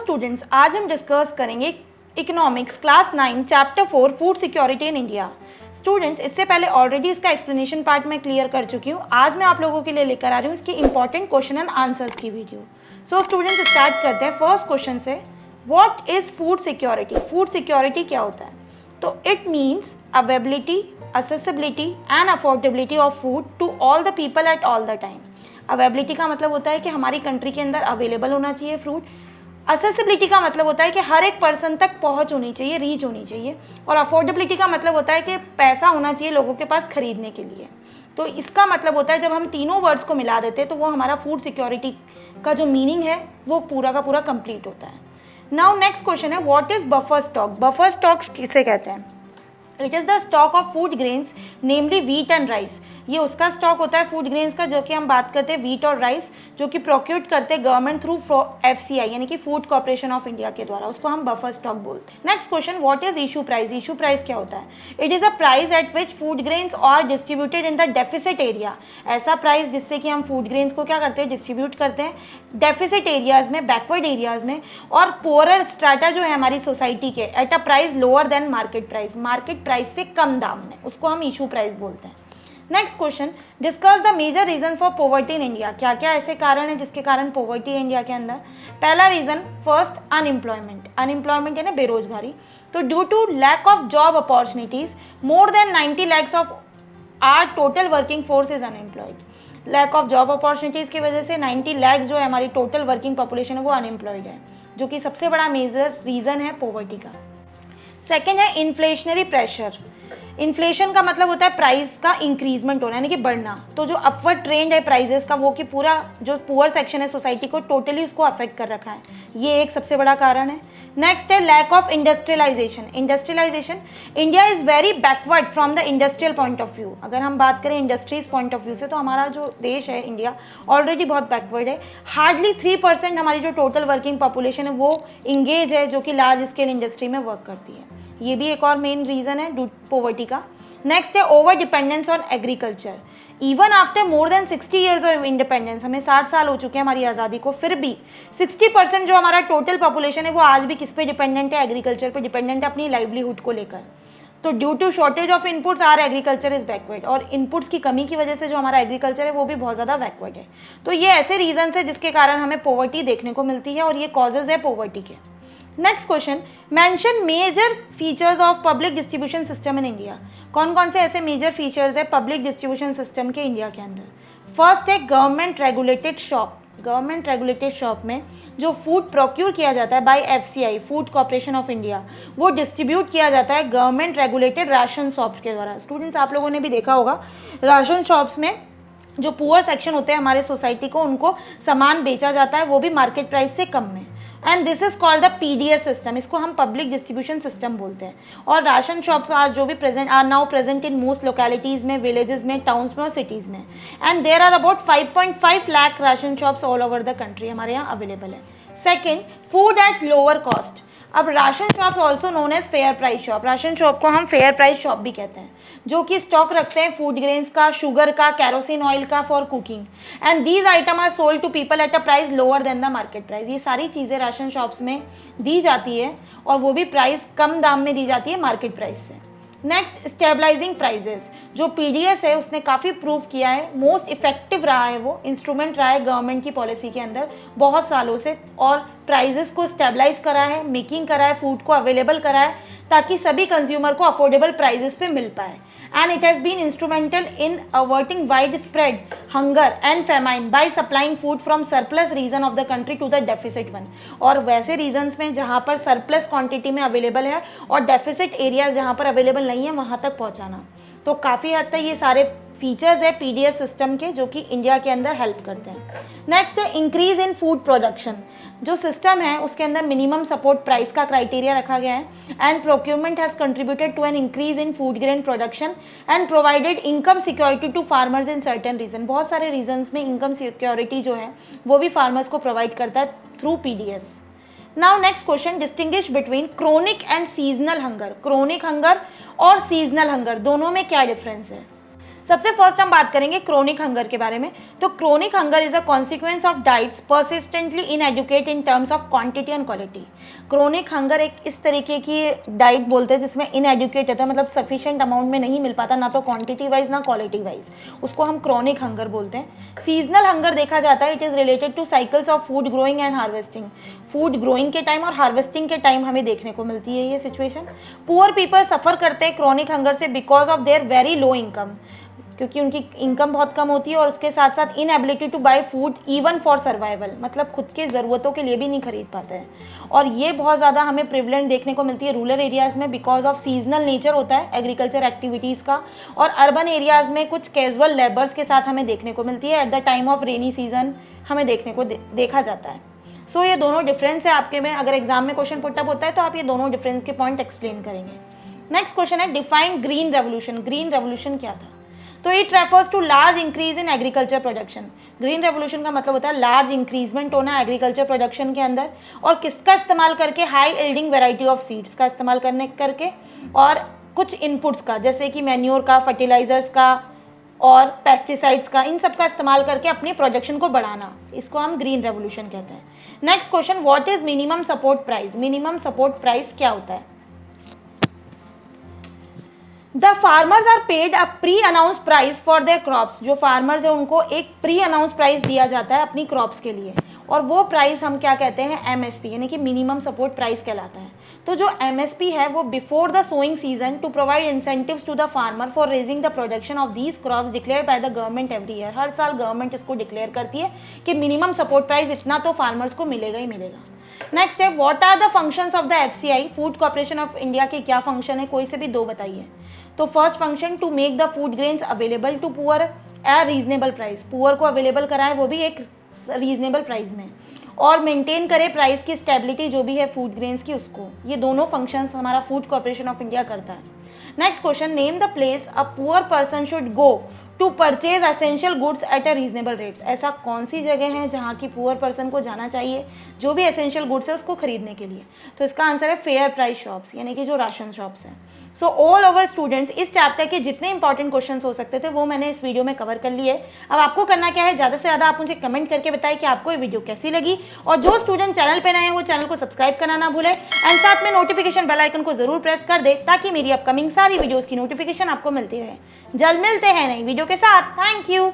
Students, आज हम discuss करेंगे economics class 9 chapter 4 food security in India. Students, इससे पहले ऑलरेडी इसका एक्सप्लेनेशन पार्ट मैं क्लियर कर चुकी हूँ। आज मैं आप लोगों के लिए लेकर आ रही हूँ इसके इंपॉर्टेंट क्वेश्चन एंड आंसर्स की वीडियो। सो स्टूडेंट्स, स्टार्ट करते हैं फर्स्ट क्वेश्चन से। What is food security? Food security क्या होता है? तो it means availability, accessibility and affordability of food to all the people at all the time। Availability का मतलब होता है कि हमारी कंट्री के अंदर अवेलेबल होना चाहिए फ्रूट। असेसिबिलिटी का मतलब होता है कि हर एक पर्सन तक पहुंच होनी चाहिए, रीच होनी चाहिए। और अफोर्डेबिलिटी का मतलब होता है कि पैसा होना चाहिए लोगों के पास खरीदने के लिए। तो इसका मतलब होता है जब हम तीनों वर्ड्स को मिला देते हैं तो वो हमारा फूड सिक्योरिटी का जो मीनिंग है वो पूरा का पूरा कंप्लीट होता है। नाउ नेक्स्ट क्वेश्चन है, what is buffer stock? Buffer stocks किसे कहते हैं? It is the stock of food grains namely wheat and rice. ये उसका स्टॉक होता है फूड ग्रेन्स का जो कि हम बात करते हैं वीट और राइस, जो कि प्रोक्यूर्ड करते हैं गवर्नमेंट थ्रू FCI यानी कि फूड कॉर्पोरेशन ऑफ इंडिया के द्वारा। उसको हम बफर स्टॉक बोलते हैं। Next question, what is issue price? Issue price क्या होता है? It is a price at which food grains are distributed in the deficit area. ऐसा प्राइस जिससे कि हम फूड ग्रेन्स को क्या करते हैं, डिस्ट्रीब्यूट करते हैं डेफिसिट एरियाज में, बैकवर्ड एरियाज में, और पोअरर स्ट्राटा जो है हमारी सोसाइटी के, eight a price lower then market price, market price से कम दाम में, उसको हम इशू प्राइस बोलते हैं। Next question, discuss the major reason for poverty in India. क्या क्या ऐसे कारण है जिसके कारण पॉवर्टी है इंडिया के अंदर? पहला रीजन, फर्स्ट अनएम्प्लॉयमेंट। अनएम्प्लॉयमेंट यानी बेरोजगारी। तो due to lack of job opportunities more than 90 lakhs of our total working force is unemployed. Lack of job opportunities की वजह से 90 lakhs जो है हमारी टोटल वर्किंग पॉपुलेशन है वो अनएम्प्लॉयड है, जो कि सबसे बड़ा मेजर रीजन है पॉवर्टी का। सेकेंड है इन्फ्लेशनरी प्रेशर। इन्फ्लेशन का मतलब होता है प्राइस का इंक्रीजमेंट होना यानी कि बढ़ना। तो जो अपवर्ड ट्रेंड है प्राइजेस का वो कि पूरा जो पुअर सेक्शन है सोसाइटी को टोटली उसको अफेक्ट कर रखा है, ये एक सबसे बड़ा कारण है। नेक्स्ट है lack of industrialisation. Industrialisation, India is very backward from the industrial point of view. अगर हम बात करें इंडस्ट्रीज पॉइंट ऑफ व्यू से तो हमारा जो देश है इंडिया ऑलरेडी बहुत बैकवर्ड है। हार्डली 3% हमारी जो टोटल वर्किंग पॉपुलेशन है वो इंगेज है जो कि लार्ज स्केल इंडस्ट्री में वर्क करती है। ये भी एक और मेन रीज़न है पॉवर्टी का। नेक्स्ट है over dependence on agriculture. Even after more than 60 years of independence, हमें 60 साल हो चुके हैं हमारी आज़ादी को, फिर भी 60% जो हमारा टोटल पॉपुलेशन है वो आज भी किस पे डिपेंडेंट है? एग्रीकल्चर पे डिपेंडेंट है अपनी लाइवलीहुड को लेकर। तो due to shortage of inputs our agriculture is backward, और इनपुट्स की कमी की वजह से जो हमारा एग्रीकल्चर है वो भी बहुत ज़्यादा बैकवर्ड है। तो ये ऐसे रीजन्स है जिसके कारण हमें पॉवर्टी देखने को मिलती है और ये कॉजेज है पॉवर्टी के। Next question, mention major features of public distribution system in India. कौन कौन से ऐसे मेजर फीचर्स है पब्लिक डिस्ट्रीब्यूशन सिस्टम के इंडिया के अंदर? फर्स्ट है government regulated shop. Government regulated shop में जो फूड प्रोक्यूर किया जाता है by FCI food corporation of India, वो डिस्ट्रीब्यूट किया जाता है गवर्नमेंट रेगुलेटेड राशन शॉप्स के द्वारा। स्टूडेंट्स, आप लोगों ने भी देखा होगा राशन शॉप्स में जो पुअर सेक्शन होते हैं हमारे सोसाइटी को, उनको सामान बेचा जाता है वो भी मार्केट प्राइस से कम में। And this is called the PDS system. इसको हम पब्लिक डिस्ट्रीब्यूशन सिस्टम बोलते हैं। और राशन शॉप्स आर जो भी present are now present in most localities में, विलेजेस में, टाउन्स में और सिटीज़ में। And there are about 5.5 lakh ration shops all over the country हमारे यहाँ अवेलेबल है। Second, food at lower cost. अब ration shop also known as fair price shop. Ration shop को हम फेयर प्राइस शॉप भी कहते हैं, जो कि स्टॉक रखते हैं फूड ग्रेन्स का, शुगर का, कैरोसिन ऑयल का for cooking. And these item are sold to people at a price lower than the market price. ये सारी चीज़ें राशन शॉप्स में दी जाती है और वो भी प्राइस कम दाम में दी जाती है मार्केट प्राइस से। Next, stabilising prices. जो PDS है उसने काफ़ी प्रूव किया है, मोस्ट इफेक्टिव रहा है, वो इंस्ट्रूमेंट रहा है गवर्नमेंट की पॉलिसी के अंदर बहुत सालों से, और प्राइजेस को स्टेबलाइज करा है, मेकिंग करा है, फूड को अवेलेबल करा है ताकि सभी कंज्यूमर को अफोर्डेबल प्राइजेस पे मिल पाए। And it has been instrumental in averting wide spread hunger and famine by supplying food from surplus region of the country to the deficit one. और वैसे रीजन्स में जहाँ पर सरप्लस क्वांटिटी में अवेलेबल है और डेफिसिट एरियाज जहाँ पर अवेलेबल नहीं है वहाँ तक पहुँचाना। तो काफ़ी हद तक ये सारे फीचर्स है PDS सिस्टम के जो कि इंडिया के अंदर हेल्प करते हैं। नेक्स्ट है इंक्रीज इन फूड प्रोडक्शन। जो सिस्टम है उसके अंदर मिनिमम सपोर्ट प्राइस का क्राइटेरिया रखा गया है। And procurement has contributed to an increase in food grain production and provided income security to farmers in certain region. बहुत सारे रीजन्स में इनकम सिक्योरिटी जो है वो भी फार्मर्स को प्रोवाइड करता है through PDS। Now next question, distinguish between chronic and seasonal hunger. Chronic hunger और सीजनल हंगर दोनों में क्या डिफरेंस है? सबसे फर्स्ट हम बात करेंगे क्रोनिक हंगर के बारे में। तो chronic hunger is a consequence of diets persistently inadequate in terms of quantity and quality. Chronic hunger एक इस तरीके की डाइट बोलते हैं जिसमें इनएडुकेट होता है, मतलब सफिशिएंट अमाउंट में नहीं मिल पाता, ना तो क्वांटिटी वाइज ना क्वालिटी वाइज, उसको हम क्रोनिक हंगर बोलते हैं। सीजनल हंगर देखा जाता है, it is related to cycles of food growing and harvesting. Food growing के टाइम और हार्वेस्टिंग के टाइम हमें देखने को मिलती है ये सिचुएशन। पुअर पीपल सफ़र करते हैं क्रोनिक हंगर से because of their very low income, क्योंकि उनकी इनकम बहुत कम होती है और उसके साथ साथ inability to buy food even for survival, मतलब खुद के ज़रूरतों के लिए भी नहीं खरीद पाते हैं। और ये बहुत ज़्यादा हमें प्रिवलेंट देखने को मिलती है रूरल एरियाज़ में बिकॉज ऑफ सीजनल नेचर होता है एग्रीकल्चर एक्टिविटीज़ का, और अर्बन एरियाज़ में कुछ कैजुअल लेबर्स के साथ हमें देखने को मिलती है at the time of rainy season हमें देखने को देखा जाता है। सो ये दोनों डिफरेंस है आपके में, अगर एग्जाम में क्वेश्चन पुटअप होता है तो आप ये दोनों डिफरेंस के पॉइंट एक्सप्लेन करेंगे। नेक्स्ट क्वेश्चन है define green revolution. Green revolution क्या था? तो it refers to large increase in agriculture production. Green revolution का मतलब होता है लार्ज इंक्रीजमेंट होना एग्रीकल्चर प्रोडक्शन के अंदर, और किसका इस्तेमाल करके? High yielding variety of seeds का इस्तेमाल करके और कुछ इनपुट्स का, जैसे कि मैन्योर का, फर्टिलाइजर्स का और पेस्टिसाइड्स का, इन सब का इस्तेमाल करके अपनी प्रोडक्शन को बढ़ाना, इसको हम ग्रीन रेवोल्यूशन कहते हैं। Next question, what is minimum support price? Minimum support price क्या होता है? The farmers are paid a pre announce price for their crops. जो फार्मर्स है उनको एक प्री अनाउंस प्राइस दिया जाता है अपनी क्रॉप्स के लिए, और वो प्राइस हम क्या कहते हैं? एमएसपी, यानी कि मिनिमम सपोर्ट प्राइस कहलाता है। तो जो एमएसपी है वो before the sowing season to provide incentives to the farmer for raising the production of these crops declare by the government every year. हर साल गवर्नमेंट इसको डिक्लेयर करती है कि मिनिमम सपोर्ट प्राइस इतना तो फार्मर्स को मिलेगा ही मिलेगा। नेक्स्ट है what are the functions of the FCI? Food corporation of India के क्या फंक्शन है? कोई से भी दो बताइए। तो first function, to make the food grains available to poor at reasonable price. Poor को अवेलेबल कराएं वो भी एक रीजनेबल प्राइस में, और मेंटेन करे प्राइस की स्टेबिलिटी जो भी है फूड ग्रेन्स की उसको। ये दोनों फंक्शंस हमारा फूड कॉर्पोरेशन ऑफ इंडिया करता है। Next question, name the place a poor person should go to purchase essential goods at a reasonable rates. ऐसा कौन सी जगह है जहाँ की पुअर पर्सन को जाना चाहिए जो भी एसेंशियल गुड्स है उसको खरीदने के लिए? तो इसका आंसर है फेयर प्राइस शॉप्स, यानी कि जो राशन शॉप्स हैं। सो ऑल ओवर स्टूडेंट्स, इस चैप्टर के जितने इंपॉर्टेंट क्वेश्चंस हो सकते थे वो मैंने इस वीडियो में कवर कर लिए। अब आपको करना क्या है, ज़्यादा से ज़्यादा आप मुझे कमेंट करके बताएं कि आपको ये वीडियो कैसी लगी, और जो स्टूडेंट चैनल पर नए हैं वो चैनल को सब्सक्राइब करना ना भूलें, एंड साथ में नोटिफिकेशन बेल आइकन को जरूर प्रेस कर दे ताकि मेरी अपकमिंग सारी वीडियोज़ की नोटिफिकेशन आपको मिलती रहे। जल्द मिलते हैं नई वीडियो के साथ। Thank you.